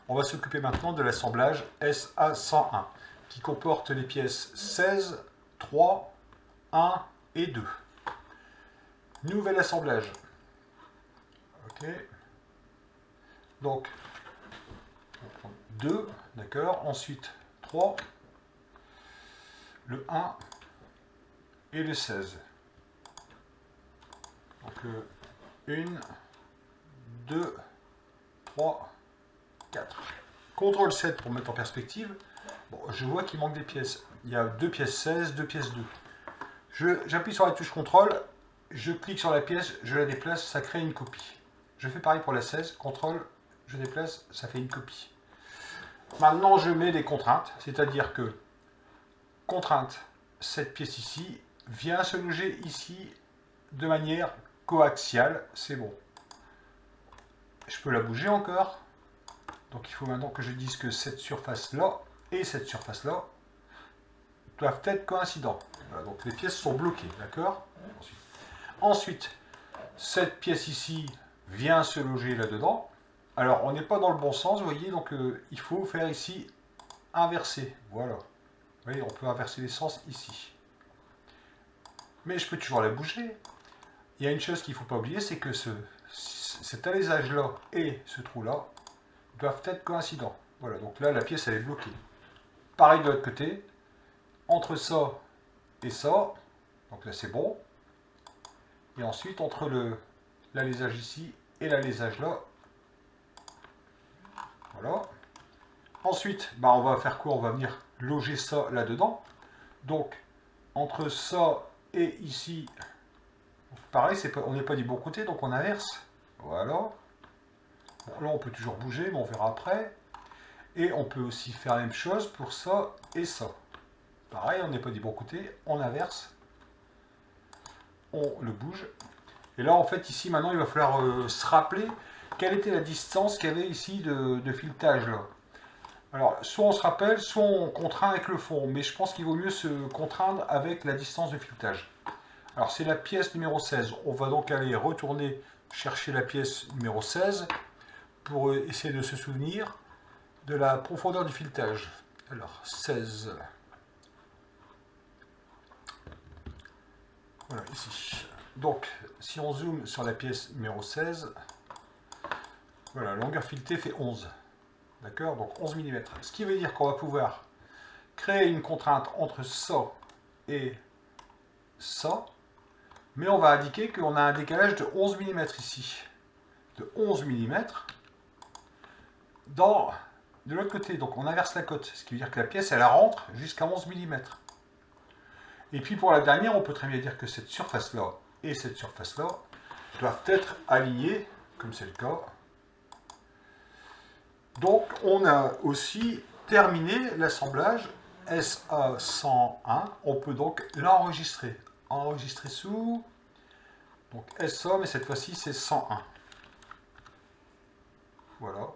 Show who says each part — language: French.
Speaker 1: On va s'occuper maintenant de l'assemblage SA101, qui comporte les pièces 16, 3, 1 et 2. Nouvel assemblage. Ok. Donc, on prend 2, d'accord. Ensuite, 3, le 1 et le 16. Donc, 1, 2, 3, 4. CTRL 7 pour mettre en perspective. Bon, je vois qu'il manque des pièces. Il y a 2 pièces 16, 2 pièces 2. J'appuie sur la touche CTRL, je clique sur la pièce, je la déplace, ça crée une copie. Je fais pareil pour la 16, CTRL, je déplace, ça fait une copie. Maintenant, je mets des contraintes, c'est-à-dire que contrainte, cette pièce ici vient se loger ici de manière coaxiale, c'est bon. Je peux la bouger encore. Donc il faut maintenant que je dise que cette surface-là et cette surface-là doivent être coïncidents. Voilà, donc les pièces sont bloquées, d'accord? Ensuite, cette pièce ici vient se loger là-dedans. Alors, on n'est pas dans le bon sens, vous voyez, donc il faut faire ici inverser. Voilà. Vous voyez, on peut inverser les sens ici. Mais je peux toujours la bouger. Il y a une chose qu'il ne faut pas oublier, c'est que cet alésage-là et ce trou-là doivent être coïncidents. Voilà, donc là, la pièce, elle est bloquée. Pareil de l'autre côté. Entre ça et ça, donc là, c'est bon. Et ensuite, entre l'alésage ici et l'alésage là, voilà. Ensuite, bah, on va faire quoi? On va venir loger ça là-dedans. Donc, entre ça et ici, pareil, on n'est pas du bon côté, donc on inverse. Voilà. Bon, là, on peut toujours bouger, mais on verra après. Et on peut aussi faire la même chose pour ça et ça. Pareil, on n'est pas du bon côté, on inverse. On le bouge. Et là, en fait, ici, maintenant, il va falloir se rappeler quelle était la distance qu'il y avait ici de filetage, là. Alors, soit on se rappelle, soit on contraint avec le fond, mais je pense qu'il vaut mieux se contraindre avec la distance de filetage. Alors, c'est la pièce numéro 16. On va donc aller retourner chercher la pièce numéro 16 pour essayer de se souvenir de la profondeur du filetage. Alors, 16. Voilà, ici. Donc, si on zoome sur la pièce numéro 16, voilà, la longueur filetée fait 11. D'accord? Donc 11 mm. Ce qui veut dire qu'on va pouvoir créer une contrainte entre ça et ça, mais on va indiquer qu'on a un décalage de 11 mm ici. De 11 mm de l'autre côté. Donc on inverse la cote, ce qui veut dire que la pièce, elle rentre jusqu'à 11 mm. Et puis pour la dernière, on peut très bien dire que cette surface-là et cette surface-là doivent être alignées, comme c'est le cas. Donc on a aussi terminé l'assemblage SA101. On peut donc l'enregistrer. Enregistrer sous donc SA, mais cette fois-ci c'est 101. Voilà.